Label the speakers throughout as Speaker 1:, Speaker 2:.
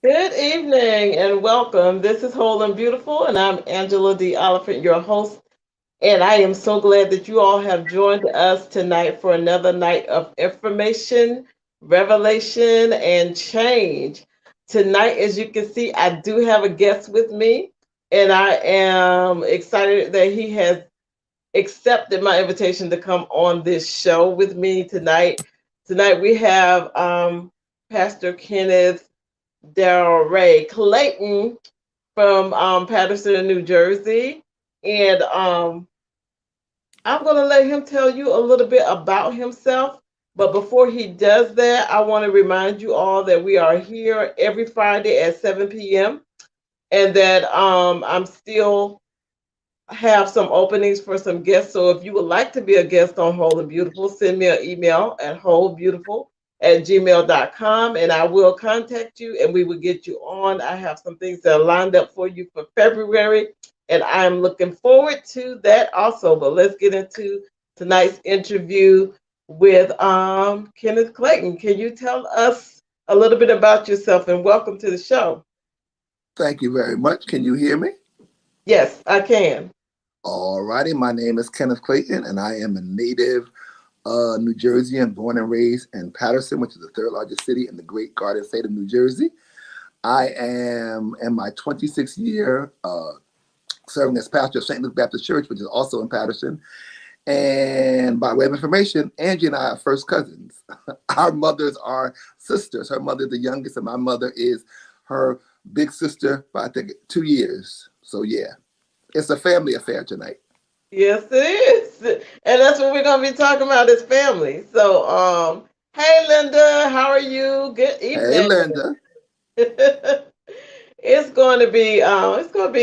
Speaker 1: Good evening and welcome. This is Whole and Beautiful, and I'm Angela Oliphant, your host. And I am so glad that you all have joined us tonight for another night of information, revelation, and change. Tonight, as you can see, I do have a guest with me, and I am excited that he has accepted my invitation to come on this show with me tonight. Tonight, we have Pastor Kenneth Daryl Ray Clayton from Patterson, New Jersey. And I'm going to let him tell you a little bit about himself. But before he does that, I want to remind you all that we are here every Friday at 7 p.m. and that I'm still have some openings for some guests. So if you would like to be a guest on Whole and Beautiful, send me an email at wholebeautiful@gmail.com and I will contact you and we will get you on. I have some things that are lined up for you for February and I'm looking forward to that also. But let's get into tonight's interview with Kenneth Clayton. Can you tell us a little bit about yourself and welcome to the show?
Speaker 2: Thank you very much. Can you hear me?
Speaker 1: Yes, I can.
Speaker 2: All righty. My name is Kenneth Clayton, and I am a native New Jerseyan, born and raised in Patterson, which is the third largest city in the great Garden State of New Jersey. I am in my 26th year serving as pastor of St. Luke Baptist Church, which is also in Patterson. And by way of information, Angie and I are first cousins. Our mothers are sisters. Her mother is the youngest, and my mother is her big sister by, I think, 2 years. So, yeah. It's a family affair tonight.
Speaker 1: Yes, it is. And that's what we're going to be talking about is family. So, hey, Linda, how are you? Good
Speaker 2: Hey,
Speaker 1: evening.
Speaker 2: Linda.
Speaker 1: It's going to be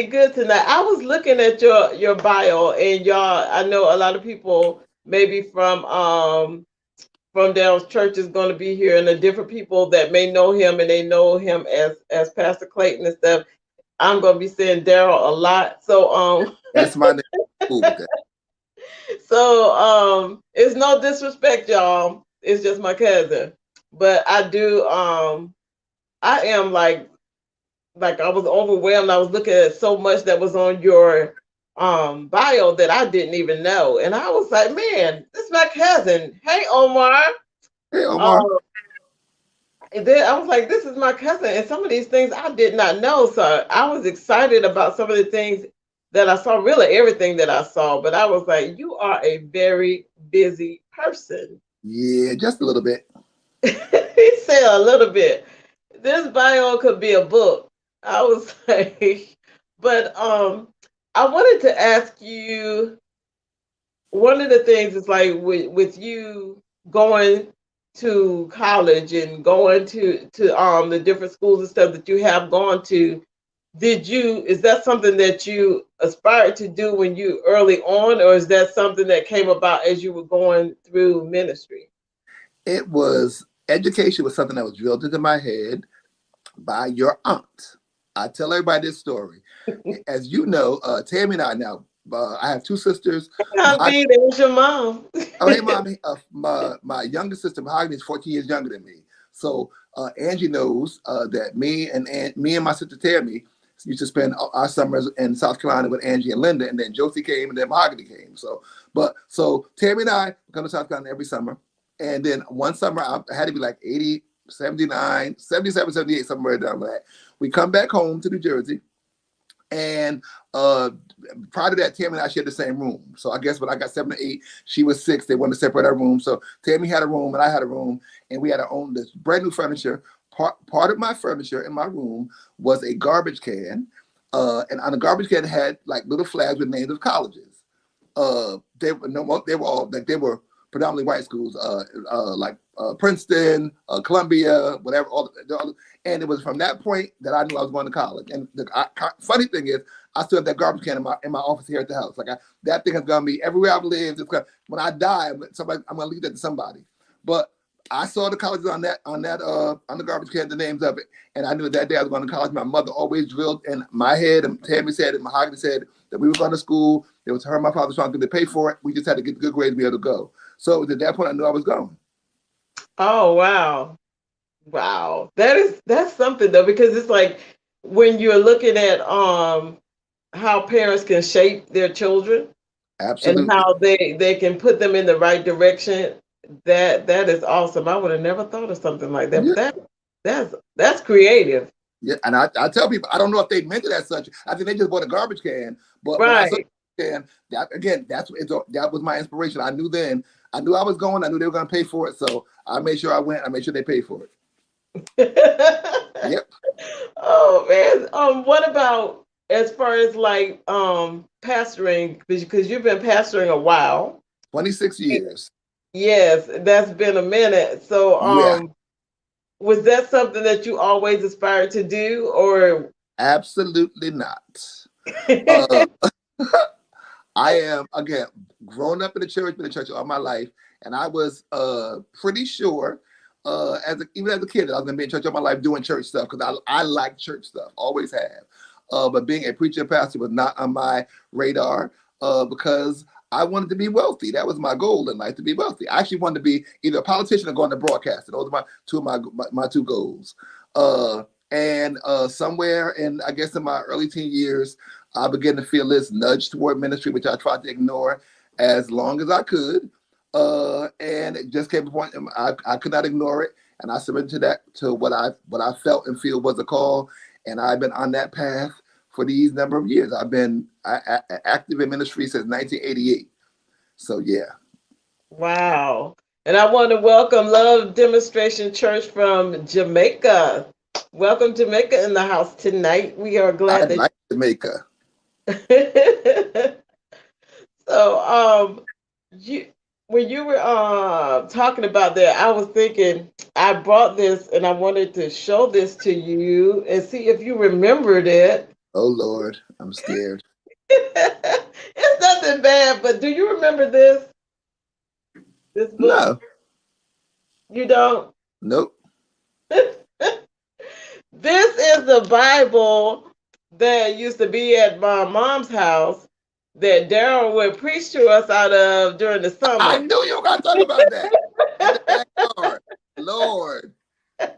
Speaker 1: good tonight. I was looking at your bio and y'all, I know a lot of people maybe from Dale's church is going to be here and the different people that may know him and they know him as Pastor Clayton and stuff. I'm going to be saying Daryl a lot. So,
Speaker 2: That's my name. Cool with that.
Speaker 1: It's no disrespect, y'all. It's just my cousin. But I am like I was overwhelmed. I was looking at so much that was on your bio that I didn't even know. And I was like, man, this is my cousin. Hey Omar.
Speaker 2: Hey,
Speaker 1: Um
Speaker 2: Omar.
Speaker 1: and then I was like, this is my cousin. And some of these things I did not know. So I was excited about some of the things that I saw, really everything that I saw. But I was like, you are a very busy person.
Speaker 2: Yeah, just a little bit.
Speaker 1: He said a little bit. This bio could be a book. I was like, but I wanted to ask you one of the things is like with you going to college and going to the different schools and stuff that you have gone to, is that something that you aspired to do when you early on, or is that something that came about as you were going through ministry?
Speaker 2: It was education was something that was drilled into my head by your aunt. I tell everybody this story. As you know, Tammy and I now, I have two sisters.
Speaker 1: Auntie, that was your mom.
Speaker 2: Oh, hey, mommy. My youngest sister, Mahogany, is 14 years younger than me. So Angie knows that me and my sister Tammy used to spend our summers in South Carolina with Angie and Linda, and then Josie came, and then Mahogany came. So Tammy and I come to South Carolina every summer. And then one summer, I had to be like 80, 79, 77, 78, somewhere down there. We come back home to New Jersey. And prior to that, Tammy and I shared the same room. So I guess when I got 7 or 8, she was 6. They wanted to separate our rooms. So Tammy had a room and I had a room, and we had our own this brand new furniture. Part of my furniture in my room was a garbage can, and on the garbage can had like little flags with names of colleges. They were predominantly white schools, like Princeton, Columbia, whatever. And it was from that point that I knew I was going to college. And the funny thing is, I still have that garbage can in my office here at the house. That thing is gonna be everywhere I've lived. When I die, I'm gonna leave that to somebody. But I saw the colleges on the garbage can, the names of it, and I knew that day I was going to college. My mother always drilled in my head, and Tammy said, and Mahogany said that we were going to school. It was her and my father trying to pay for it. We just had to get good grades to be able to go. So at that point, I knew I was going.
Speaker 1: Oh wow. Wow. That's something though, because it's like when you're looking at how parents can shape their children and
Speaker 2: Absolutely.
Speaker 1: how they can put them in the right direction, that is awesome. I would have never thought of something like that, but
Speaker 2: Yeah.
Speaker 1: that's creative.
Speaker 2: Yeah, and I tell people I don't know if they meant it as such. I think they just bought a garbage can. But when I saw
Speaker 1: Right.
Speaker 2: the can, that again, that was my inspiration. I knew then. I knew I was going. I knew they were going to pay for it. So I made sure I went. I made sure they paid for it. Yep.
Speaker 1: Oh man. What about as far as like pastoring, because you've been pastoring a while.
Speaker 2: 26 years.
Speaker 1: Yes, that's been a minute. So
Speaker 2: Yeah.
Speaker 1: was that something that you always aspired to do or
Speaker 2: Absolutely not. Uh, I am again grown up in the church, been in church all my life, and I was pretty sure even as a kid that I was gonna be in church all my life doing church stuff because I like church stuff, always have. But being a preacher and pastor was not on my radar because I wanted to be wealthy. That was my goal in life, to be wealthy. I actually wanted to be either a politician or go into broadcasting. Those are my two goals. And somewhere in I guess in my early teen years, I began to feel this nudge toward ministry, which I tried to ignore as long as I could. And it just came to a point I could not ignore it. And I surrendered to that, to what I felt and feel was a call. And I've been on that path for these number of years. I've been active in ministry since 1988. So yeah.
Speaker 1: wow. And I want to welcome Love Demonstration Church from Jamaica. Welcome Jamaica in the house tonight. We are
Speaker 2: I
Speaker 1: glad that
Speaker 2: like Jamaica.
Speaker 1: so you when you were talking about that, I was thinking I brought this and I wanted to show this to you and see if you remembered it.
Speaker 2: Oh Lord, I'm scared.
Speaker 1: It's nothing bad, but do you remember this book?
Speaker 2: No,
Speaker 1: You don't?
Speaker 2: nope.
Speaker 1: This is the Bible that used to be at my mom's house that Daryl would preach to us out of during the
Speaker 2: I
Speaker 1: summer.
Speaker 2: knew you were gonna talk about that in the backyard. Lord,
Speaker 1: I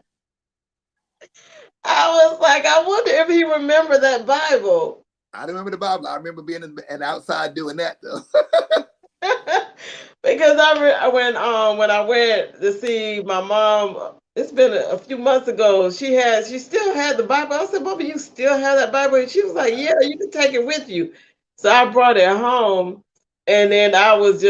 Speaker 1: was like, I wonder if he remembered that Bible.
Speaker 2: I don't remember the Bible. I remember being and outside doing that though.
Speaker 1: Because when I went to see my mom, it's been a few months ago. She still had the Bible. I said, "Bubba, you still have that Bible?" And she was like, "Yeah, you can take it with you." So I brought it home, and then I was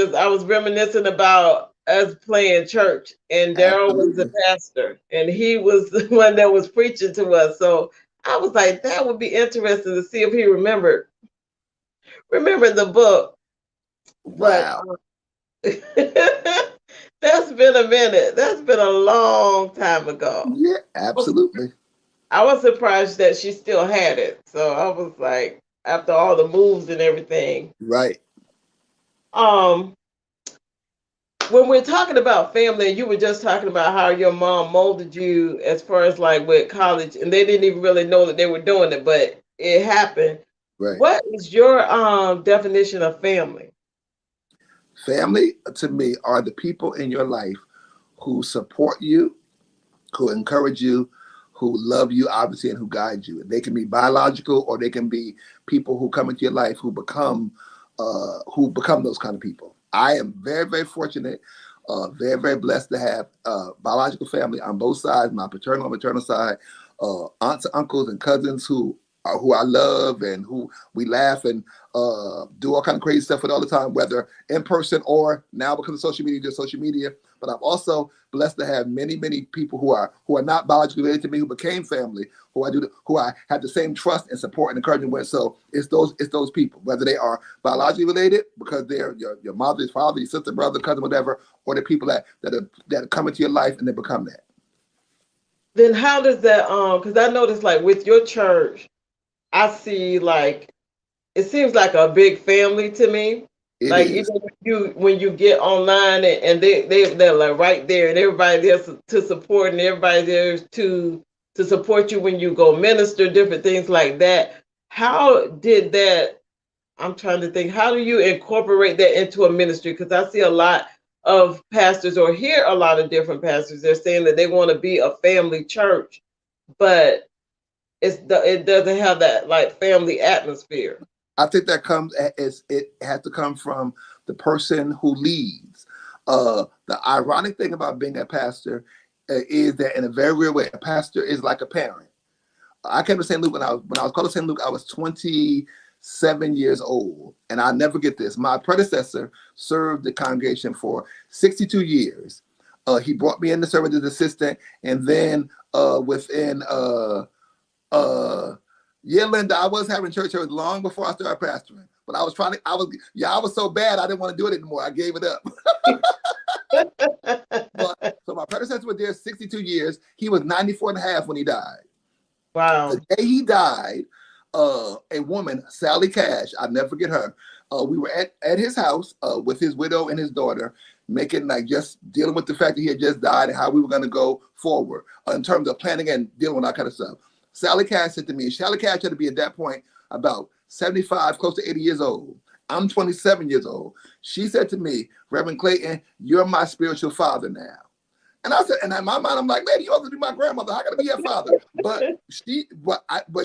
Speaker 1: reminiscing about us playing church, and Daryl was the
Speaker 2: Absolutely.
Speaker 1: pastor, and he was the one that was preaching to us. So I was like, that would be interesting to see if he remembered the book, but.
Speaker 2: Wow.
Speaker 1: That's been a minute. That's been a long time ago.
Speaker 2: Yeah,
Speaker 1: I was,
Speaker 2: absolutely.
Speaker 1: I was surprised that she still had it. So I was like, after all the moves and everything.
Speaker 2: Right.
Speaker 1: Um, when we're talking about family, and you were just talking about how your mom molded you as far as like with college, and they didn't even really know that they were doing it, but it happened.
Speaker 2: Right.
Speaker 1: What is your definition of family?
Speaker 2: Family to me are the people in your life who support you, who encourage you, who love you, obviously, and who guide you. They can be biological, or they can be people who come into your life who become those kind of people. I am very, very fortunate, very, very blessed to have biological family on both sides, my paternal and maternal side, aunts, uncles, and cousins who I love and who we laugh and do all kind of crazy stuff with all the time, whether in person or now because of social media, just social media. But I'm also blessed to have many, many people who are not biologically related to me, who became family, who I have the same trust and support and encouragement with. So it's those people, whether they are biologically related because they're your mother, your father, your sister, brother, cousin, whatever, or the people that come into your life and they become that.
Speaker 1: Then how does that because I noticed like with your church, I see like it seems like a big family to me.
Speaker 2: It
Speaker 1: Like
Speaker 2: is.
Speaker 1: even when you get online and they're like right there and everybody there to support and everybody there to support you when you go minister, different things like that. How did that I'm trying to think, how do you incorporate that into a ministry? Because I see a lot of pastors, or hear a lot of different pastors, they're saying that they want to be a family church, but it doesn't have that like family atmosphere.
Speaker 2: I think that comes as it has to come from the person who leads. The ironic thing about being a pastor is that in a very real way, a pastor is like a parent. I came to St. Luke when I was called to St. Luke. I was 27 years old, and I'll never get this. My predecessor served the congregation for 62 years. He brought me in to serve as assistant, and then within yeah, Linda, I was having church service long before I started pastoring. But I was trying to, I was so bad, I didn't want to do it anymore. I gave it up. But so my predecessor was there 62 years. He was 94 and a half when he died.
Speaker 1: Wow.
Speaker 2: The day he died, a woman, Sally Cash, I'll never forget her. We were at his house with his widow and his daughter, making like just dealing with the fact that he had just died and how we were going to go forward in terms of planning and dealing with that kind of stuff. Sally Cash said to me, Sally Cash had to be at that point about 75, close to 80 years old. I'm 27 years old. She said to me, Reverend Clayton, you're my spiritual father now. And I said, and in my mind, I'm like, lady, you ought to be my grandmother. How can I be your father? But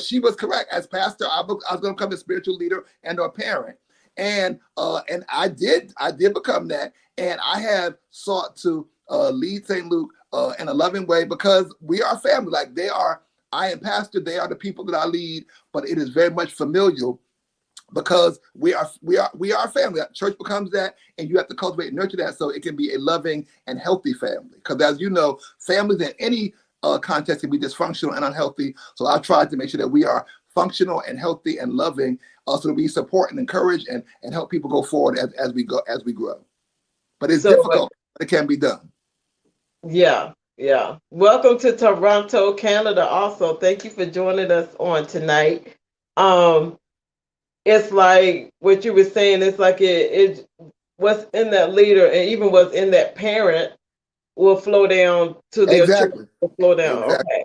Speaker 2: she was correct. As pastor, I was going to become a spiritual leader and a parent. And I did become that. And I have sought to lead St. Luke in a loving way because we are family. Like they are, I am pastor, they are the people that I lead, but it is very much familial because we are family. Church becomes that, and you have to cultivate and nurture that so it can be a loving and healthy family. Because as you know, families in any context can be dysfunctional and unhealthy. So I tried to make sure that we are functional and healthy and loving, so that we support and encourage and help people go forward as we grow. But it's difficult, but it can be done.
Speaker 1: Yeah, yeah. Welcome to Toronto, Canada. Also, thank you for joining us on tonight. It's like what you were saying. It's like it what's in that leader and even what's in that parent will flow down to their
Speaker 2: Exactly.
Speaker 1: children. Will flow down.
Speaker 2: Exactly.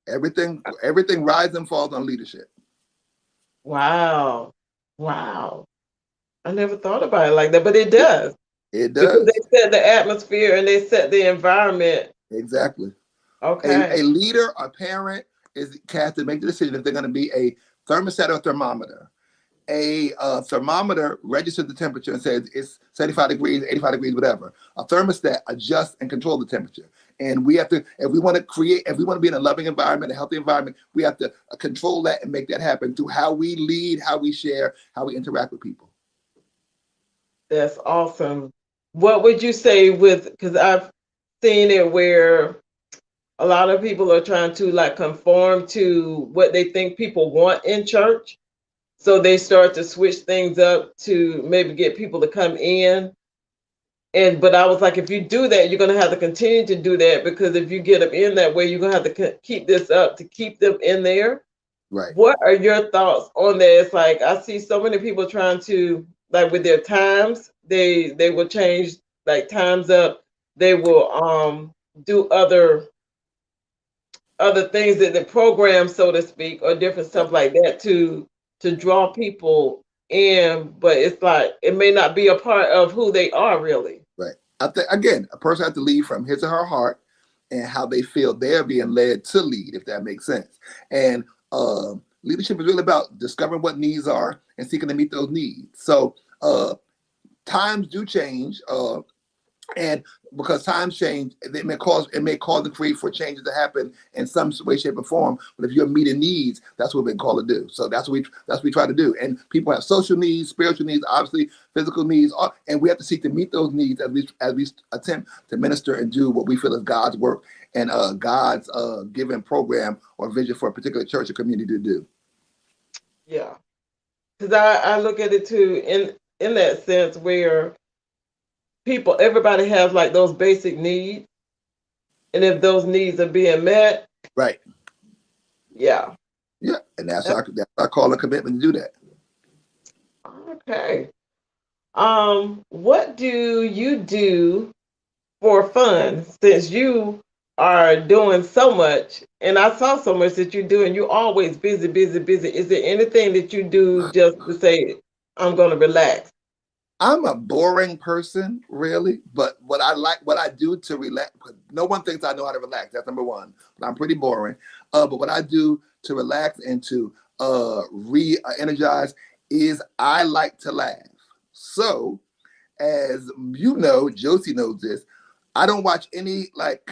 Speaker 1: Okay.
Speaker 2: Everything rises and falls on leadership.
Speaker 1: Wow. Wow. I never thought about it like that, but it does.
Speaker 2: It
Speaker 1: Because
Speaker 2: does.
Speaker 1: they set the atmosphere and they set the environment.
Speaker 2: Exactly.
Speaker 1: Okay.
Speaker 2: A leader, a parent is cast to make the decision if they're going to be a thermostat or thermometer. A thermometer registers the temperature and says it's 75 degrees, 85 degrees, whatever. A thermostat adjusts and controls the temperature. And we have to, if we want to be in a loving environment, a healthy environment, we have to control that and make that happen through how we lead, how we share, how we interact with people.
Speaker 1: That's awesome. What would you say because I've seen it where a lot of people are trying to like conform to what they think people want in church. So they start to switch things up to maybe get people to come in. But I was like, if you do that, you're going to have to continue to do that, because if you get them in that way, you're going to have to keep this up to keep them in there.
Speaker 2: Right.
Speaker 1: What are your thoughts on that? It's like I see so many people trying to, like with their times, they will change like times up. They will do other things in the program, so to speak, or different stuff like that to draw people in, but it's like it may not be a part of who they are really.
Speaker 2: Right. I think again, a person has to lead from his or her heart and how they feel they're being led to lead, if that makes sense. And leadership is really about discovering what needs are and seeking to meet those needs. So times do change. And because times change, it may cause and create for changes to happen in some way, shape, or form. But if you're meeting needs, that's what we've been called to do. So that's what we try to do. And people have social needs, spiritual needs, obviously physical needs, and we have to seek to meet those needs as we attempt to minister and do what we feel is God's work and God's given program or vision for a particular church or community to do.
Speaker 1: Yeah, because I look at it too in that sense where everybody has like those basic needs, and if those needs are being met,
Speaker 2: right,
Speaker 1: yeah,
Speaker 2: and that's our call and commitment to do that.
Speaker 1: Okay. What do you do for fun, since you are doing so much, and I saw so much that you do, and you're always busy, busy, busy? Is there anything that you do just to say, I'm going to relax?
Speaker 2: I'm a boring person, really. But what I do to relax. No one thinks I know how to relax. That's number one. But I'm pretty boring. But what I do to relax and to re-energize is I like to laugh. So, as you know, Josie knows this. I don't watch any like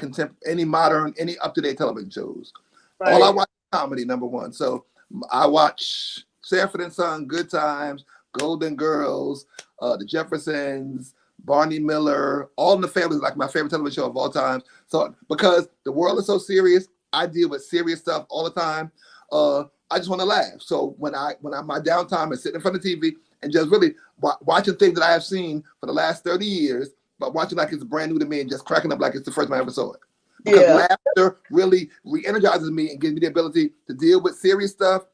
Speaker 2: any modern, any up to date television shows. All I
Speaker 1: Right.
Speaker 2: watch is comedy, number one. So I watch Sanford and Son, Good Times, Golden Girls, The Jeffersons, Barney Miller, All in the Family is like my favorite television show of all time. So because the world is so serious, I deal with serious stuff all the time. I just want to laugh. So when I my downtime is sitting in front of TV and just really watching things that I have seen for the last 30 years, but watching like it's brand new to me and just cracking up like it's the first time I ever saw it. Because
Speaker 1: Yeah.
Speaker 2: laughter really re-energizes me and gives me the ability to deal with serious stuff,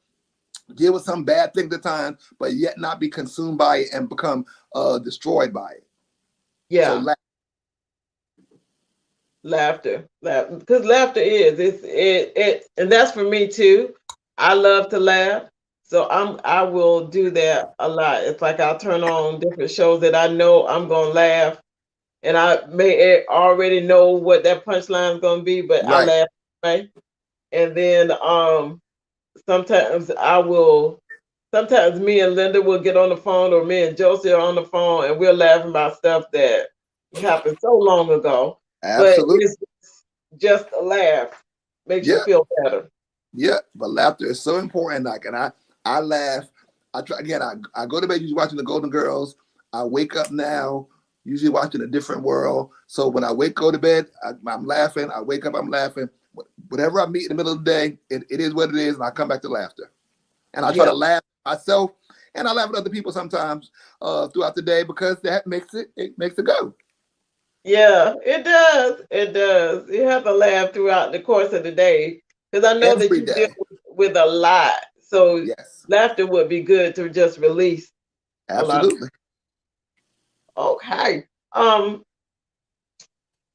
Speaker 2: deal with some bad things at times, but yet not be consumed by it and become destroyed by it. So
Speaker 1: Yeah. Laughter. Because laughter is and that's for me too. I love to laugh. So I will do that a lot. It's like I'll turn on different shows that I know I'm gonna laugh, and I may already know what that punchline is gonna be, but I
Speaker 2: right,
Speaker 1: laugh anyway. And then sometimes I will sometimes me and Linda will get on the phone, or me and Josie are on the phone, and we're laughing about stuff that happened so long ago. But
Speaker 2: absolutely,
Speaker 1: it's just a laugh makes you
Speaker 2: yeah,
Speaker 1: feel better.
Speaker 2: yeah. But laughter is so important. Like, and I laugh. I try again. I go to bed usually watching the Golden Girls. I wake up now usually watching A Different World. So when go to bed, I'm laughing. I wake up, I'm laughing. Whatever I meet in the middle of the day, it is what it is, and I come back to laughter. And I try to
Speaker 1: Yeah.
Speaker 2: laugh at myself, and I laugh at other people sometimes throughout the day because that makes it go
Speaker 1: Yeah, it does. It does. You have to laugh throughout the course of the day because I know that
Speaker 2: every
Speaker 1: you deal
Speaker 2: day.
Speaker 1: with a lot. So
Speaker 2: Yes,
Speaker 1: laughter would be good to just release a lot.
Speaker 2: absolutely.
Speaker 1: Okay. Um,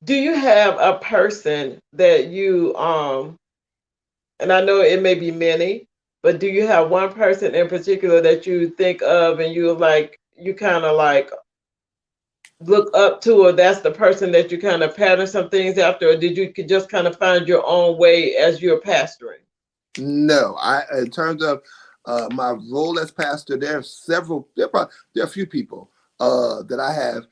Speaker 1: do you have a person that you and I know it may be many, but do you have one person in particular that you think of and you kind of like look up to, or that's the person that you kind of pattern some things after, or did you could just kind of find your own way as you're pastoring?
Speaker 2: No, I in terms of my role as pastor, there are several. There are a few people that I have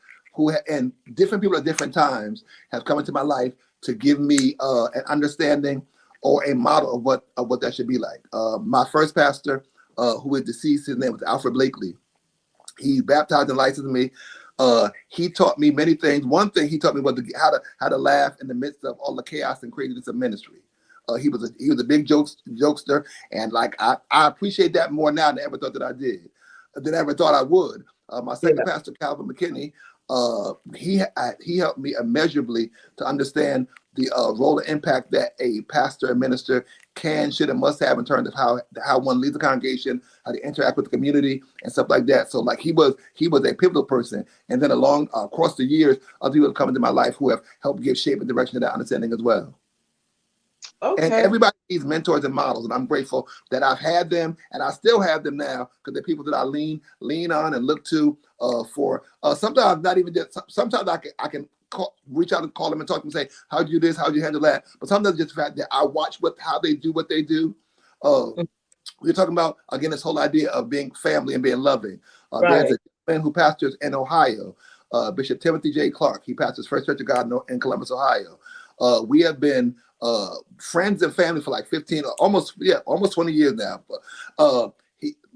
Speaker 2: and different people at different times have come into my life to give me an understanding or a model of what that should be like. My first pastor, who is deceased, his name was Alfred Blakely. He baptized and licensed me. He taught me many things. One thing he taught me was how to laugh in the midst of all the chaos and craziness of ministry. He was a big jokester, and like I appreciate that more now than I ever thought that I did, than I ever thought I would. My second
Speaker 1: Yeah.
Speaker 2: pastor, Calvin McKinney, he helped me immeasurably to understand the role and impact that a pastor and minister can, should, and must have in terms of how one leads the congregation, how to interact with the community, and stuff like that. So like he was a pivotal person, and then along across the years, other people have come into my life who have helped give shape and direction to that understanding as well. And
Speaker 1: Okay.
Speaker 2: everybody needs mentors and models, and I'm grateful that I've had them, and I still have them now because they're people that I lean on and look to for. Sometimes not even just. Sometimes I can reach out and call them and talk to them and say, "How do you do this? How do you handle that?" But sometimes just the fact that I watch how they do what they do. Uh,
Speaker 1: Mm.
Speaker 2: we're talking about again this whole idea of being family and being loving. There's
Speaker 1: Right.
Speaker 2: a man who pastors in Ohio, Bishop Timothy J. Clark. He pastors First Church of God in Columbus, Ohio. We have been friends and family for like 15, almost 20 years now. But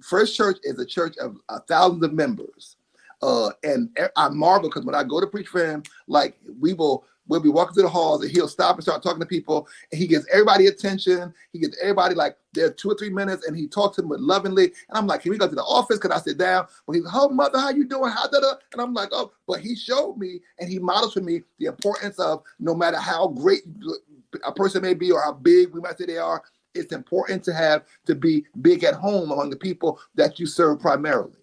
Speaker 2: First Church is a church of thousands of members. And I marvel because when I go to preach for him, like we'll be walking through the halls and he'll stop and start talking to people, and he gives everybody attention. He gives everybody like their 2 or 3 minutes, and he talks to them with lovingly. And I'm like, can we go to the office? Can I sit down? Well, he's like, oh mother, how you doing? How da da? And I'm like, oh, but he showed me and he models for me the importance of no matter how great a person may be or how big we might say they are, it's important to be big at home among the people that you serve primarily.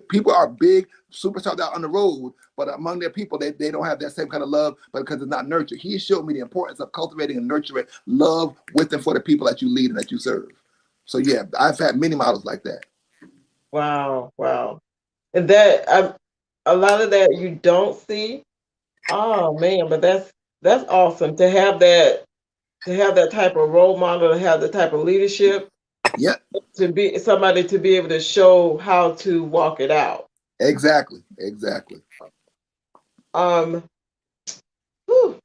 Speaker 2: People are big superstars out on the road, but among their people, they don't have that same kind of love, but because it's not nurtured. He showed me the importance of cultivating and nurturing love with and for the people that you lead and that you serve. So yeah, I've had many models like that.
Speaker 1: Wow. Wow. And that a lot of that you don't see. Oh man, but that's awesome to have that type of role model, to have the type of leadership,
Speaker 2: Yep,
Speaker 1: to be somebody to be able to show how to walk it out.
Speaker 2: exactly, exactly.
Speaker 1: Um, whew,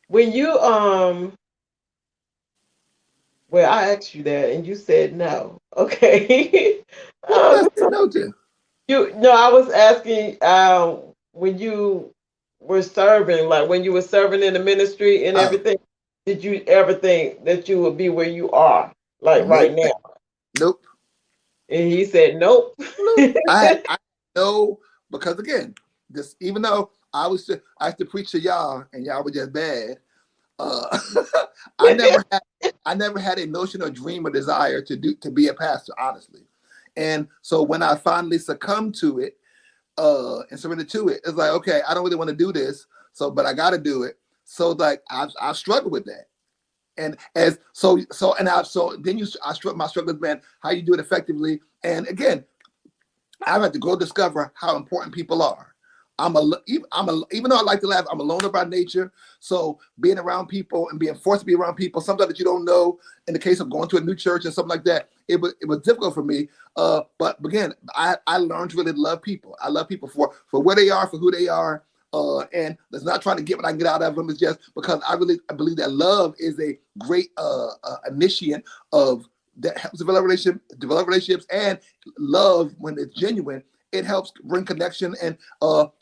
Speaker 1: when you well, I asked you that and you said no. Okay.
Speaker 2: What did I
Speaker 1: um,
Speaker 2: say no to?
Speaker 1: you no, I was asking when you were serving, like when you were serving in the ministry and
Speaker 2: Oh,
Speaker 1: everything, did you ever think that you would be where you are, like right
Speaker 2: nope,
Speaker 1: now?
Speaker 2: nope,
Speaker 1: And he said, nope.
Speaker 2: nope. I know because again, this even though I used to preach to y'all and y'all were just bad. Uh, I never had I never had a notion or dream or desire to be a pastor, honestly. And so when I finally succumbed to it, and surrendered to it, it's like, okay, I don't really want to do this, so but I got to do it. So like I've struggled with that, and as so and I so then you I struck my struggle with, man, how you do it effectively. And again, I've had to go discover how important people are. Even though I like to laugh, I'm a loner by nature. So being around people and being forced to be around people, sometimes that you don't know. In the case of going to a new church and something like that, it was difficult for me. But again, I learned to really love people. I love people for where they are, for who they are. And it's not trying to get what I can get out of them. It's just because I believe that love is a great initiate of that helps develop relationships, and love when it's genuine, it helps bring connection and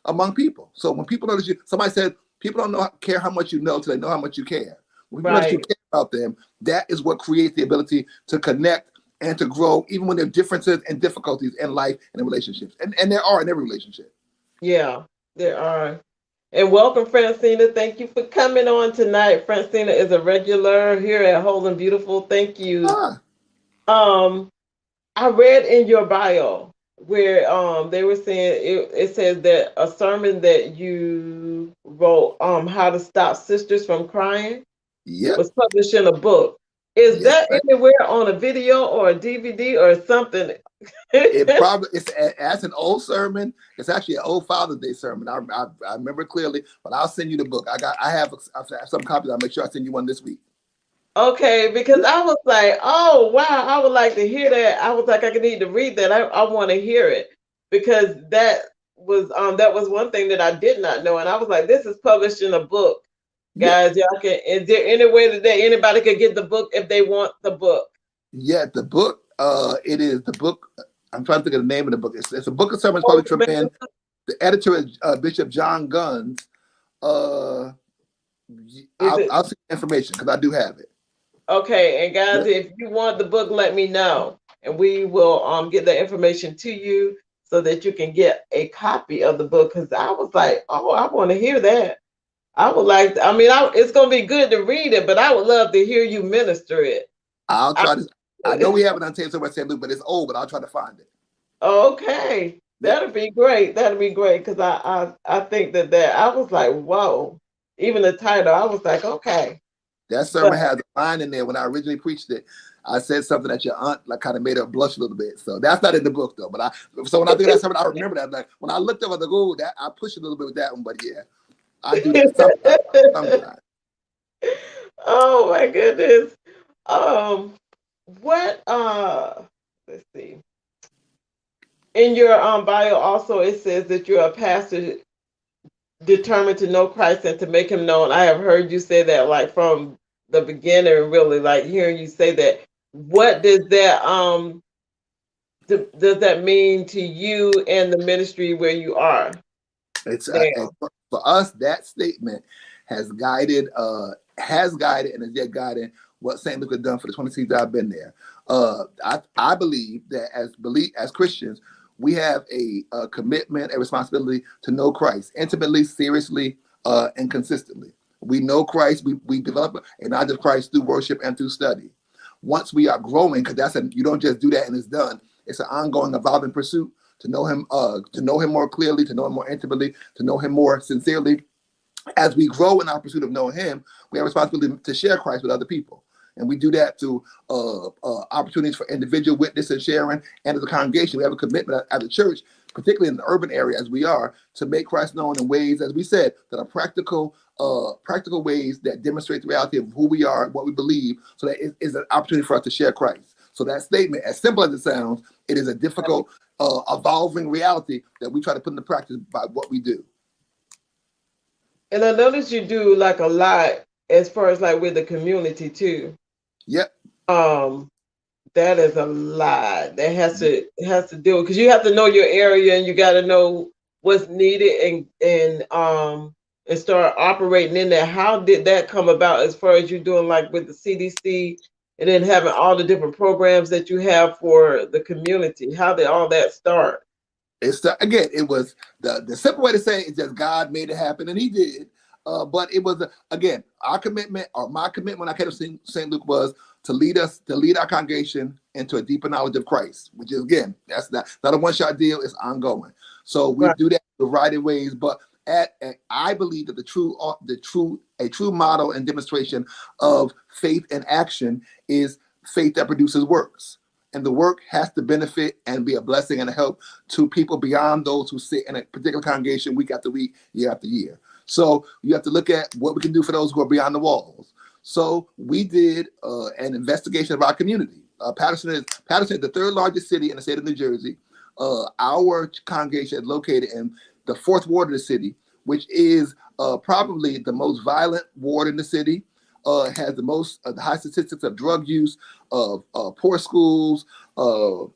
Speaker 2: among people. So when people know that somebody said people don't care how much you know till they know how much you care. When people know that you
Speaker 1: Right.
Speaker 2: care about them, that is what creates the ability to connect and to grow, even when there are differences and difficulties in life and in relationships, and there are in every relationship.
Speaker 1: Yeah, there are. And welcome, Francina. Thank you for coming on tonight. Francina is a regular here at Whole and Beautiful. Thank you.
Speaker 2: Ah,
Speaker 1: Um, I read in your bio where they were saying it says that a sermon that you wrote, How to Stop Sisters from Crying,
Speaker 2: yep,
Speaker 1: was published in a book. Is
Speaker 2: yes.
Speaker 1: that anywhere on a video or a DVD or something?
Speaker 2: As an old sermon. It's actually an old Father's Day sermon. I remember it clearly, but I'll send you the book. I have some copies. I'll make sure I send you one this week.
Speaker 1: Okay, because I was like, oh wow, I would like to hear that. I was like, I need to read that. I want to hear it because that was one thing that I did not know, and I was like, this is published in a book,
Speaker 2: Yeah,
Speaker 1: guys. Y'all can. Is there any way that anybody could get the book if they want the book?
Speaker 2: yeah. The book. It is the book. I'm trying to think of the name of the book. It's a book of sermons
Speaker 1: Oh,
Speaker 2: published from men. The editor is Bishop John Guns. Uh,
Speaker 1: is it
Speaker 2: I'll see the information because I do have it.
Speaker 1: okay? And guys,
Speaker 2: Yep.
Speaker 1: if you want the book, let me know, and we will get the information to you so that you can get a copy of the book. Because I was like, oh, I want to hear that. I would like, I mean, it's going to be good to read it, but I would love to hear you minister it.
Speaker 2: I'll
Speaker 1: I,
Speaker 2: try to. I know we have it on tape somewhere, St. Luke, but it's old. But I'll try to find it.
Speaker 1: okay,
Speaker 2: Yep.
Speaker 1: that'd be great. That'd be great because I think that I was like, whoa. Even the title, I was like, okay.
Speaker 2: That
Speaker 1: But
Speaker 2: sermon has a line in there. When I originally preached it, I said something that your aunt like kind of made her blush a little bit. So that's not in the book though. But so when I think of that sermon, I remember that. Like when I looked up at the goal, that I pushed a little bit with that one. But yeah, I do that sometimes. Sometimes.
Speaker 1: oh my goodness. Um, what? Let's see. In your bio, also it says that you're a pastor determined to know Christ and to make him known. I have heard you say that like from the beginning, really, like hearing you say that. What does that mean to you and the ministry where you are
Speaker 2: It's
Speaker 1: now?
Speaker 2: for us that statement has guided and is yet guiding what St. Luke has done for the 20 years I've been there. I believe that as Christians, we have a commitment, a responsibility to know Christ intimately, seriously, and consistently. We know Christ. We develop a knowledge of Christ through worship and through study. Once we are growing, because you don't just do that and it's done. It's an ongoing, evolving pursuit to know him more clearly, to know him more intimately, to know him more sincerely. As we grow in our pursuit of knowing him, we have a responsibility to share Christ with other people. And we do that through opportunities for individual witness and sharing. And as a congregation, we have a commitment as a church, particularly in the urban area as we are, to make Christ known in ways, as we said, that are practical ways that demonstrate the reality of who we are, what we believe, so that it is an opportunity for us to share Christ. So that statement, as simple as it sounds, it is a difficult, evolving reality that we try to put into practice by what we do.
Speaker 1: And I noticed you do like a lot as far as like with the community too.
Speaker 2: Yep.
Speaker 1: That is a lot that has to do because you have to know your area and you got to know what's needed and start operating in there. How did that come about as far as you doing like with the CDC and then having all the different programs that you have for the community? How did all that start?
Speaker 2: It's again, it was the simple way to say it is just God made it happen, and He did. But it was again our commitment, or my commitment when I came to St. Luke, was to lead our congregation into a deeper knowledge of Christ, which is again, that's not a one-shot deal; it's ongoing. So we do that a variety of ways, but I believe that a true model and demonstration of faith and action is faith that produces works. And the work has to benefit and be a blessing and a help to people beyond those who sit in a particular congregation week after week, year after year. So you have to look at what we can do for those who are beyond the walls. So we did an investigation of our community. Patterson is the third largest city in the state of New Jersey. Our congregation is located in the fourth ward of the city, which is probably the most violent ward in the city. Has the high statistics of drug use, of poor schools,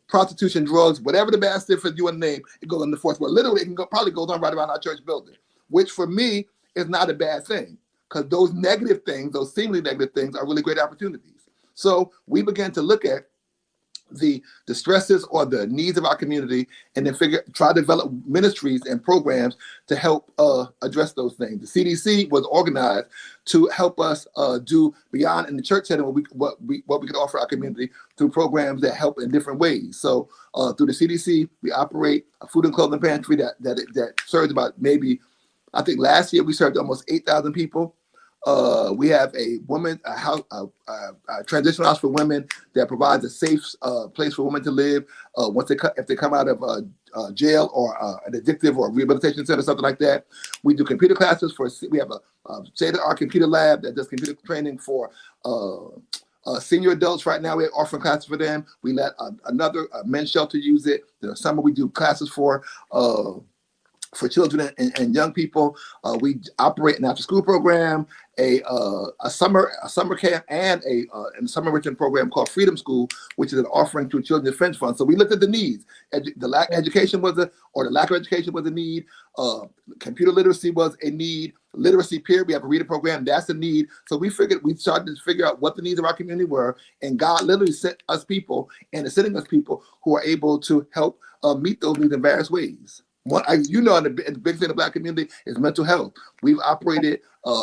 Speaker 2: prostitution, drugs, whatever the bad stuff for you and name, it goes in the fourth ward. Literally, probably goes on right around our church building, which for me is not a bad thing, because those negative things, those seemingly negative things, are really great opportunities. So we began to look at the stresses or the needs of our community, and then try to develop ministries and programs to help address those things. The CDC was organized to help us do beyond in the church setting what we could offer our community through programs that help in different ways. So through the CDC, we operate a food and clothing pantry that serves about maybe, I think last year we served almost 8,000 people. We have a transitional house for women that provides a safe place for women to live if they come out of jail or an addictive or rehabilitation center, something like that. We do computer classes we have a state-of-the-art computer lab that does computer training for senior adults. Right now, we're offering classes for them. We let another men's shelter use it. The summer we do classes for children and young people. We operate an after-school program, a summer camp, and a summer enrichment program called Freedom School, which is an offering to Children's Defense Fund. So we looked at the needs. The lack of education was a need. Computer literacy was a need. Literacy, period. We have a reading program. That's a need. So we started to figure out what the needs of our community were, and God literally sent us people and is sending us people who are able to help meet those needs in various ways. The big thing in the Black community is mental health. We've operated,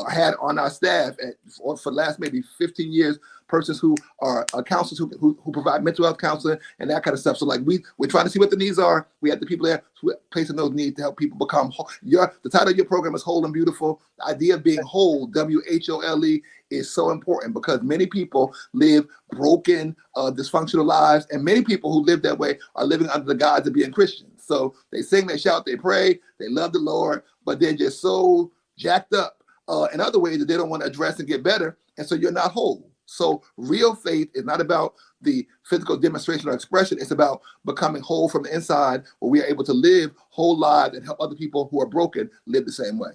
Speaker 2: had on our staff for the last maybe 15 years, persons who are counselors who provide mental health counseling and that kind of stuff. So like we're trying to see what the needs are. We have the people there who are placing those needs to help people become whole. The title of your program is Whole and Beautiful. The idea of being whole, WHOLE, is so important because many people live broken, dysfunctional lives, and many people who live that way are living under the guise of being Christians. So they sing, they shout, they pray, they love the Lord, but they're just so jacked up in other ways that they don't want to address and get better, and so you're not whole. So real faith is not about the physical demonstration or expression. It's about becoming whole from the inside, where we are able to live whole lives and help other people who are broken live the same way.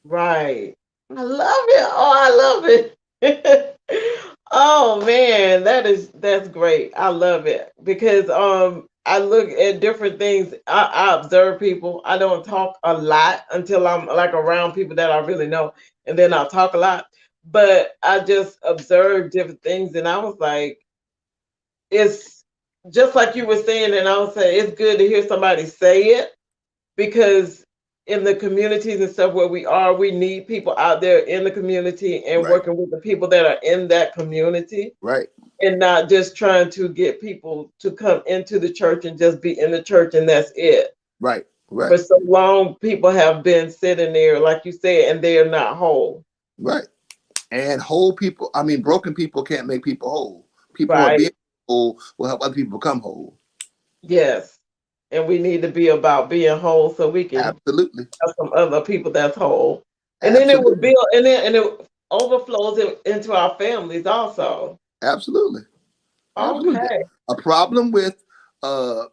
Speaker 1: Right. I love it. Oh, I love it. Oh man, that's great. I love it because I look at different things. I observe people. I don't talk a lot until I'm like around people that I really know, and then I'll talk a lot. But I just observe different things, and I was like, it's just like you were saying, and I was saying it's good to hear somebody say it because in the communities and stuff where we need people out there in the community and
Speaker 2: Right.
Speaker 1: working with the people that are in that community.
Speaker 2: Right.
Speaker 1: And not just trying to get people to come into the church and just be in the church and that's it.
Speaker 2: Right. Right.
Speaker 1: For so long, people have been sitting there, like you said, and they're not whole.
Speaker 2: Right. And whole people, I mean, broken people can't make people whole. People who are being
Speaker 1: Right.
Speaker 2: whole will help other people become whole.
Speaker 1: Yes. And we need to be about being whole so we can
Speaker 2: Absolutely.
Speaker 1: have some other people that's whole. And then it will
Speaker 2: Absolutely.
Speaker 1: build and it overflows into our families also.
Speaker 2: Absolutely. Absolutely.
Speaker 1: Okay.
Speaker 2: A problem with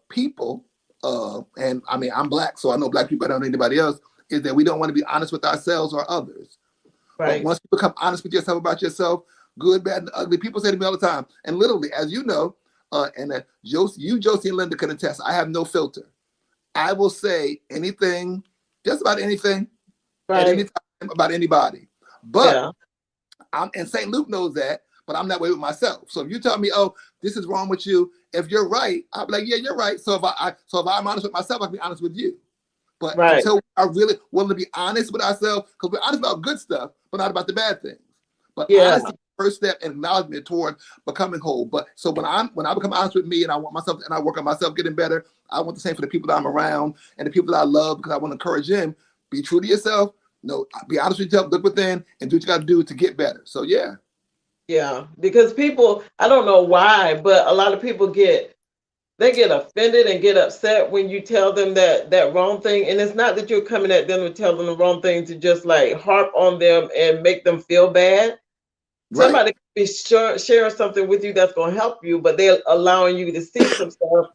Speaker 2: people, and I mean, I'm black, so I know black people better than anybody else, is that we don't want to be honest with ourselves or others. But
Speaker 1: Right.
Speaker 2: once you become honest with yourself about yourself, good, bad, and ugly, people say to me all the time, and literally, as you know, Josie, and Linda can attest, I have no filter. I will say anything, just about anything, at any
Speaker 1: Right.
Speaker 2: time about anybody. But
Speaker 1: Yeah.
Speaker 2: and St. Luke knows that, but I'm that way with myself. So if you tell me, oh, this is wrong with you, if you're right, I'll be like, yeah, you're right. So if I'm honest with myself, I can be honest with you. But
Speaker 1: Right.
Speaker 2: until we are really willing to be honest with ourselves, because we're honest about good stuff, but not about the bad things. But
Speaker 1: Yeah.
Speaker 2: honesty is the first step and acknowledgement toward becoming whole. But so when I become honest with me and I want myself and I work on myself getting better, I want the same for the people that I'm around and the people that I love because I want to encourage them. Be true to yourself. No, be honest with yourself, look within, and do what you got to do to get better. So yeah,
Speaker 1: Yeah. Because people, I don't know why, but a lot of people they get offended and get upset when you tell them that wrong thing. And it's not that you're coming at them and tell them the wrong thing to just like harp on them and make them feel bad.
Speaker 2: right.
Speaker 1: Somebody could be sharing something with you that's going to help you, but they're allowing you to see some stuff.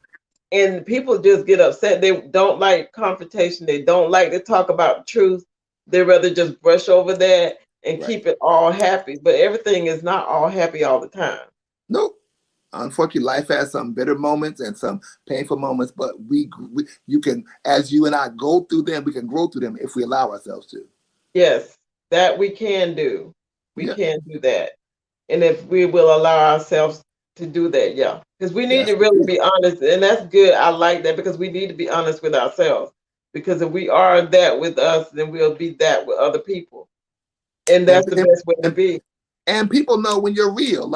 Speaker 1: And people just get upset. They don't like confrontation. They don't like to talk about truth. They rather just brush over that and
Speaker 2: Right.
Speaker 1: keep it all happy. But everything is not all happy all the time.
Speaker 2: Nope. Unfortunately, life has some bitter moments and some painful moments, but you can, as you and I go through them, we can grow through them if we allow ourselves to.
Speaker 1: Yes, that we can do. We
Speaker 2: Yeah.
Speaker 1: can do that. And if we will allow ourselves to do that, yeah. Because we need
Speaker 2: Yes,
Speaker 1: to
Speaker 2: we
Speaker 1: really
Speaker 2: can.
Speaker 1: be honest. And that's good. I like that because we need to be honest with ourselves. Because if we are that with us, then we'll be that with other people. And
Speaker 2: And,
Speaker 1: that's the
Speaker 2: and
Speaker 1: best way to
Speaker 2: and
Speaker 1: be.
Speaker 2: and people know when you're real.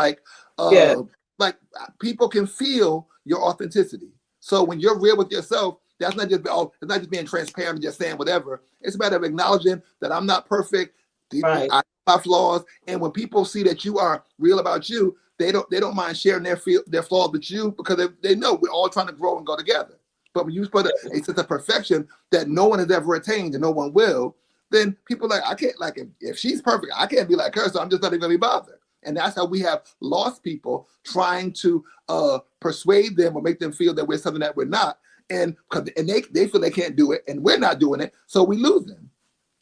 Speaker 1: Yes,
Speaker 2: Like people can feel your authenticity. So when you're real with yourself, that's not just it's not just being transparent and just saying whatever. It's a matter of acknowledging that I'm not perfect.
Speaker 1: right.
Speaker 2: I have my flaws, and when people see that you are real about you, they don't mind sharing their flaws with you because they know we're all trying to grow and go together. But when you put a sense of perfection that no one has ever attained and no one will, then people like I can't like if she's perfect, I can't be like her, so I'm just not even gonna be bothered. And that's how we have lost people trying to persuade them or make them feel that we're something that we're not. And they feel they can't do it and we're not doing it, so we lose them.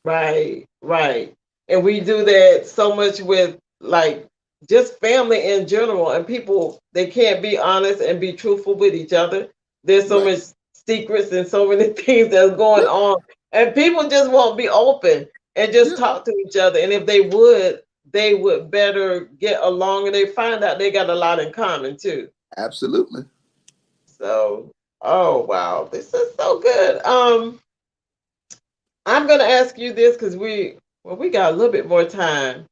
Speaker 1: Right, right. And we do that so much with like just family in general, and people they can't be honest and be truthful with each other. There's so
Speaker 2: Right.
Speaker 1: much secrets and so many things that's going
Speaker 2: Yeah.
Speaker 1: on, and people just won't be open and just
Speaker 2: Yeah.
Speaker 1: talk to each other. And if they would better get along, and they find out they got a lot in common too.
Speaker 2: Absolutely.
Speaker 1: So, oh wow, this is so good. I'm gonna ask you this because we got a little bit more time.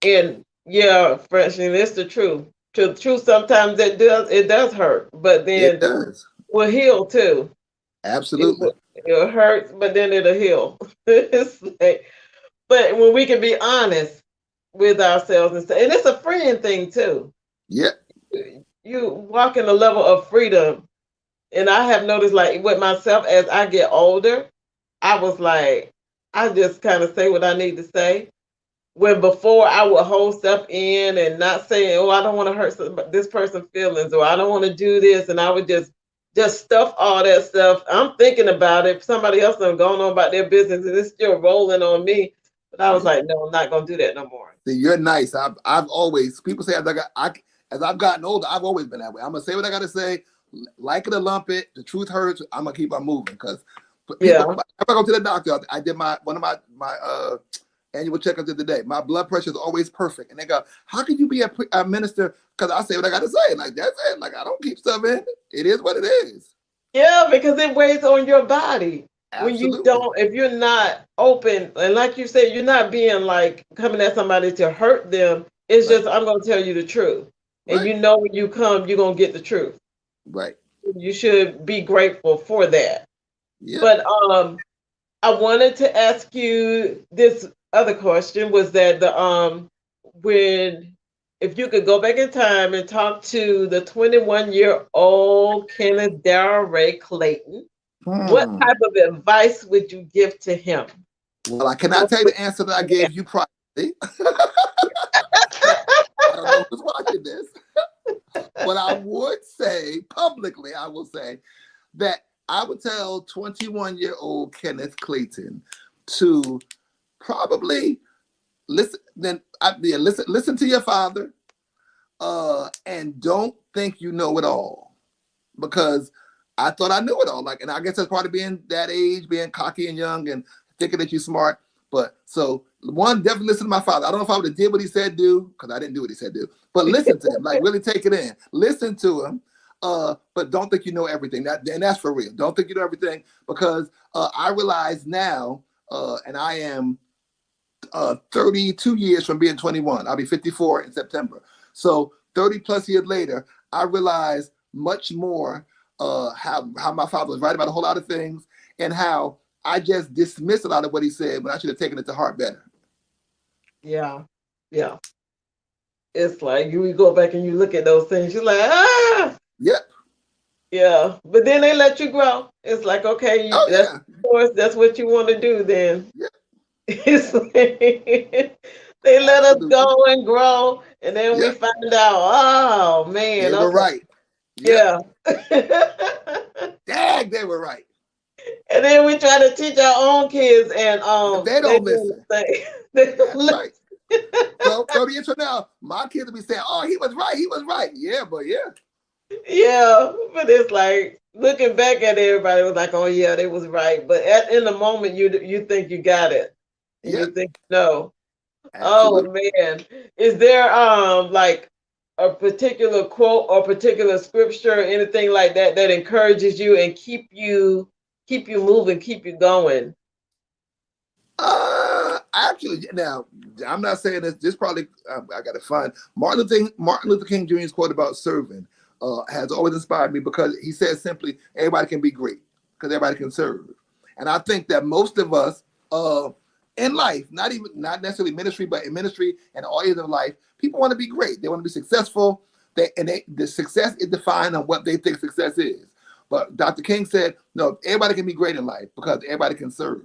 Speaker 1: And yeah, Fresh, and it's the truth. The truth sometimes it does hurt, but
Speaker 2: It
Speaker 1: then
Speaker 2: does.
Speaker 1: will heal too.
Speaker 2: Absolutely.
Speaker 1: It hurts, but then it'll heal. It's like, but when we can be honest with ourselves and it's a freeing thing too.
Speaker 2: Yeah.
Speaker 1: You walk in a level of freedom, and I have noticed like with myself as I get older, I was like, I just kind of say what I need to say. When before I would hold stuff in and not say, oh, I don't want to hurt this person's feelings, or I don't want to do this, and I would just stuff all that stuff. I'm thinking about it. Somebody else done gone on about their business, and it's still rolling on me. But I was
Speaker 2: Yeah.
Speaker 1: like, no, I'm not gonna do that no more.
Speaker 2: See, you're nice. I've always people say as I've gotten older, I've always been that way. I'm gonna say what I gotta say, like it or lump it. The truth hurts. I'm gonna keep on moving because people.
Speaker 1: Yeah,
Speaker 2: If I go to the doctor, I did one of my annual checkups the other day. My blood pressure is always perfect, and they go, "How can you be a minister?" Because I say what I gotta say. Like that's it. Like I don't keep stuff in. It is what it is.
Speaker 1: yeah, because it weighs on your body when you
Speaker 2: Absolutely.
Speaker 1: don't, if you're not open, and like you said, you're not being like coming at somebody to hurt them. It's
Speaker 2: Right.
Speaker 1: just I'm gonna tell you the truth, and
Speaker 2: Right.
Speaker 1: you know when you come, you're gonna get the truth.
Speaker 2: Right.
Speaker 1: You should be grateful for that.
Speaker 2: Yeah.
Speaker 1: But I wanted to ask you this other question was that the when if you could go back in time and talk to the 21-year-old Kenneth Darrell Ray Clayton, what
Speaker 2: Hmm.
Speaker 1: type of advice would you give to him?
Speaker 2: Well, I cannot
Speaker 1: What
Speaker 2: tell you
Speaker 1: would
Speaker 2: the answer that I
Speaker 1: you
Speaker 2: gave you privately. I don't know who's watching this, but I would say publicly, I will say that I would tell 21-year-old Kenneth Clayton to probably listen. Then yeah, listen to your father, and don't think you know it all, because I thought I knew it all. Like, and I guess that's part of being that age, being cocky and young and thinking that you're smart. But so one, definitely listen to my father. I don't know if I would have did what he said do, because I didn't do what he said do, but listen to him. Like, really take it in. Listen to him. But don't think you know everything. And that's for real. Don't think you know everything, because I realize now, and I am 32 years from being 21. I'll be 54 in September. So 30 plus years later, I realize much more how my father was right about a whole lot of things, and how I just dismissed a lot of what he said when I should have taken it to heart better.
Speaker 1: Yeah, yeah. It's like you go back and you look at those things, you're like, ah,
Speaker 2: Yep.
Speaker 1: yeah. But then they let you grow. It's like, okay,
Speaker 2: Oh
Speaker 1: that's
Speaker 2: yeah.
Speaker 1: of course that's what you want to do. Then
Speaker 2: Yeah.
Speaker 1: it's like, they let us
Speaker 2: Absolutely.
Speaker 1: go and grow, and then we
Speaker 2: Yep.
Speaker 1: find out, oh
Speaker 2: They
Speaker 1: man,
Speaker 2: were
Speaker 1: okay,
Speaker 2: right. Yep.
Speaker 1: yeah.
Speaker 2: Dang, they were right.
Speaker 1: And then we try to teach our own kids, and
Speaker 2: And they
Speaker 1: they
Speaker 2: don't
Speaker 1: do
Speaker 2: listen.
Speaker 1: the same. They don't
Speaker 2: That's
Speaker 1: listen.
Speaker 2: right. So 30 years from now, my kids will be saying, "Oh, he was right. He was right." Yeah, but yeah.
Speaker 1: Yeah, but it's like looking back at it, everybody was like, "Oh yeah, they was right." But in the moment, you think you got it, and you
Speaker 2: Yep.
Speaker 1: think no. Oh
Speaker 2: Absolutely.
Speaker 1: man, is there like a particular quote or particular scripture or anything like that that encourages you and keep you moving, keep you going?
Speaker 2: Actually, now I'm not saying this. This probably I got to find Martin Luther King Jr.'s quote about serving has always inspired me, because he says simply, "Everybody can be great because everybody can serve." And I think that most of us in life, not necessarily ministry, but in ministry and all areas of life, people want to be great. They want to be successful. The success is defined on what they think success is. But Dr. King said, "No, everybody can be great in life because everybody can serve."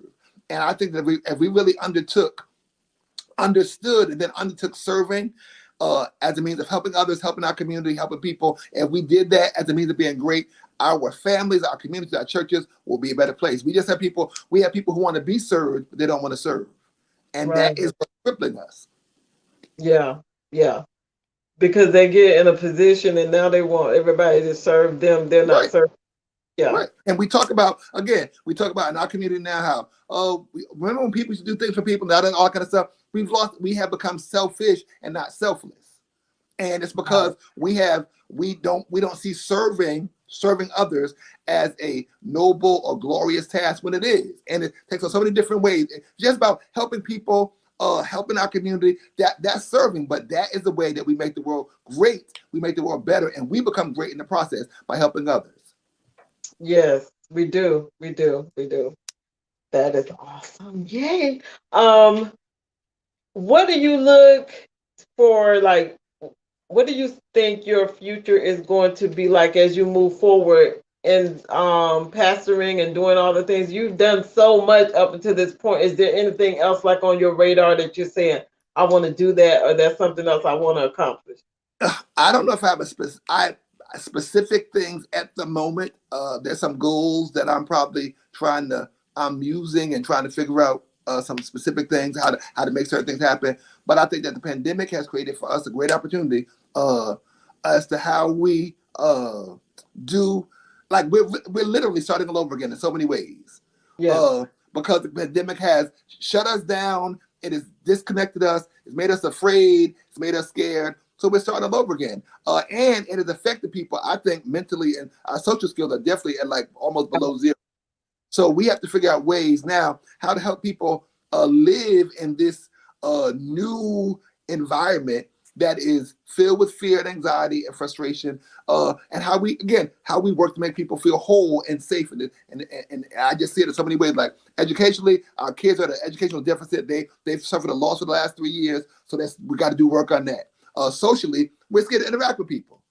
Speaker 2: And I think that if we really understood, and then undertook serving as a means of helping others, helping our community, helping people, if we did that as a means of being great, our families, our communities, our churches will be a better place. We have people who want to be served, but they don't want to serve. And that
Speaker 1: Right.
Speaker 2: is what's crippling us.
Speaker 1: Yeah. Yeah. Because they get in a position and now they want everybody to serve them. They're not
Speaker 2: Right.
Speaker 1: serving. Yeah.
Speaker 2: Right. And we talk about in our community now how, oh, remember when people used to do things for people, now that all kind of stuff, we have become selfish and not selfless. And it's
Speaker 1: Right.
Speaker 2: because we don't see serving others as a noble or glorious task when it is. And it takes on so many different ways. It's just about helping people, helping our community, that's serving, but that is the way that we make the world great. We make the world better, and we become great in the process by helping others.
Speaker 1: Yes, we do. We do. We do. That is awesome. Yay. Um, what do you look for, like, what do you think your future is going to be like as you move forward in pastoring and doing all the things you've done so much up until this point? Is there anything else like on your radar that you're saying, I want to do that, or that's something else I want to accomplish?
Speaker 2: I don't know if I have specific things at the moment. There's some goals that I'm using and trying to figure out some specific things, how to make certain things happen. But I think that the pandemic has created for us a great opportunity uh, as to how we do. Like, we're literally starting all over again in so many ways,
Speaker 1: Yes.
Speaker 2: uh, because the pandemic has shut us down. It has disconnected us. It's made us afraid. It's made us scared. So we're starting all over again. And it has affected people, I think, mentally, and our social skills are definitely at like almost below zero. So we have to figure out ways now how to help people live in this new environment that is filled with fear and anxiety and frustration, and how we work to make people feel whole and safe. And I just see it in so many ways. Like educationally, our kids are at an educational deficit. They've suffered a loss for the last 3 years, so we got to do work on that. Socially, we're scared to interact with people.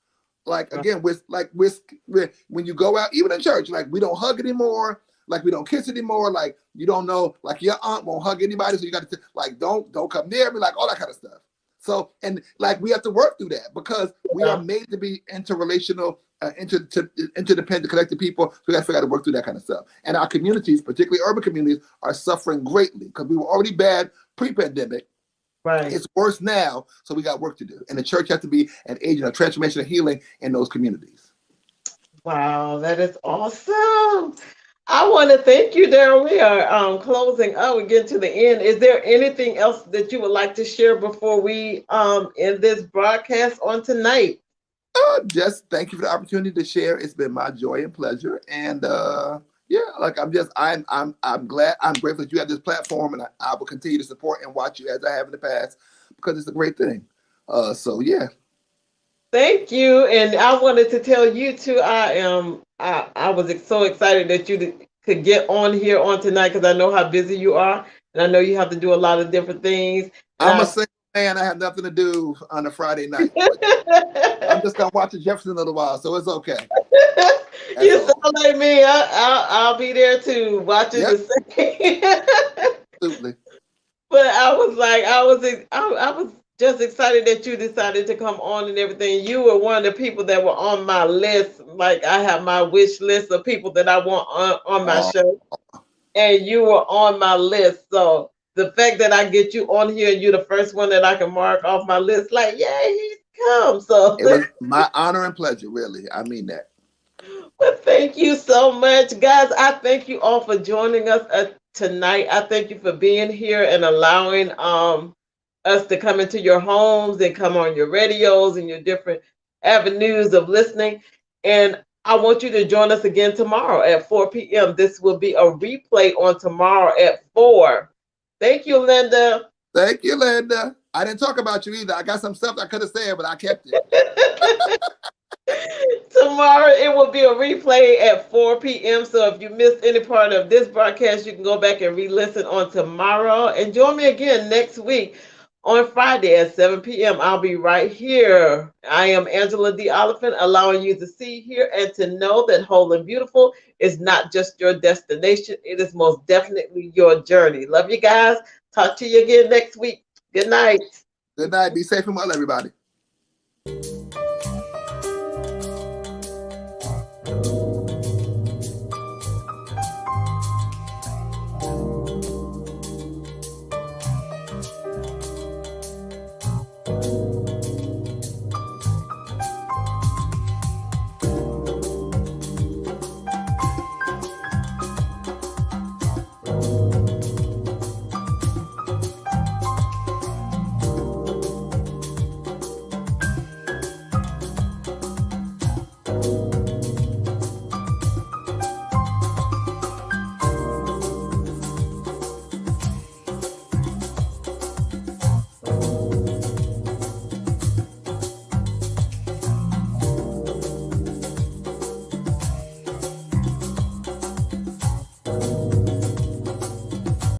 Speaker 2: Like again, when you go out, even in church, like we don't hug anymore. Like we don't kiss anymore. Like you don't know. Like your aunt won't hug anybody, so you got to like don't come near me. Like all that kind of stuff. So and like we have to work through that because we are made to be interrelational, interdependent, connected people. So we got to figure out to work through that kind of stuff. And our communities, particularly urban communities, are suffering greatly because we were already bad pre-pandemic.
Speaker 1: Right.
Speaker 2: It's worse now, so we got work to do. And the church has to be an agent of transformation and healing in those communities.
Speaker 1: Wow, that is awesome. I want to thank you, Daryl. We are closing up. We get to the end. Is there anything else that you would like to share before we end this broadcast on tonight?
Speaker 2: Just thank you for the opportunity to share. It's been my joy and pleasure. And yeah, like I'm glad, I'm grateful that you have this platform, and I will continue to support and watch you as I have in the past because it's a great thing. So yeah.
Speaker 1: Thank you. And I wanted to tell you too, I was so excited that you could get on here on tonight because I know how busy you are, and I know you have to do a lot of different things. And
Speaker 2: I'm a single man. I have nothing to do on a Friday night. I'm just gonna watch the Jefferson in a little while, so it's okay.
Speaker 1: You sound like me. I'll be there too, watching the same.
Speaker 2: Absolutely.
Speaker 1: But I was just excited that you decided to come on and everything. You were one of the people that were on my list. Like I have my wish list of people that I want on my show, and you were on my list. So the fact that I get you on here and you're the first one that I can mark off my list, like, yeah, he's come. So
Speaker 2: it was my honor and pleasure, really. I mean that.
Speaker 1: Well, thank you so much, guys. I thank you all for joining us tonight. I thank you for being here and allowing us to come into your homes and come on your radios and your different avenues of listening. And I want you to join us again tomorrow at 4 p.m. This will be a replay on tomorrow at 4. Thank you, Linda.
Speaker 2: Thank you, Linda. I didn't talk about you either. I got some stuff I could have said, but I kept it.
Speaker 1: Tomorrow it will be a replay at 4 p.m. So if you missed any part of this broadcast, you can go back and re-listen on tomorrow. And join me again next week on Friday at 7 p.m. I'll be right here. I am Angela D. Oliphant, allowing you to see, hear, and to know that whole and beautiful is not just your destination. It is most definitely your journey. Love you guys. Talk to you again next week. Good night.
Speaker 2: Good night. Be safe and well, everybody.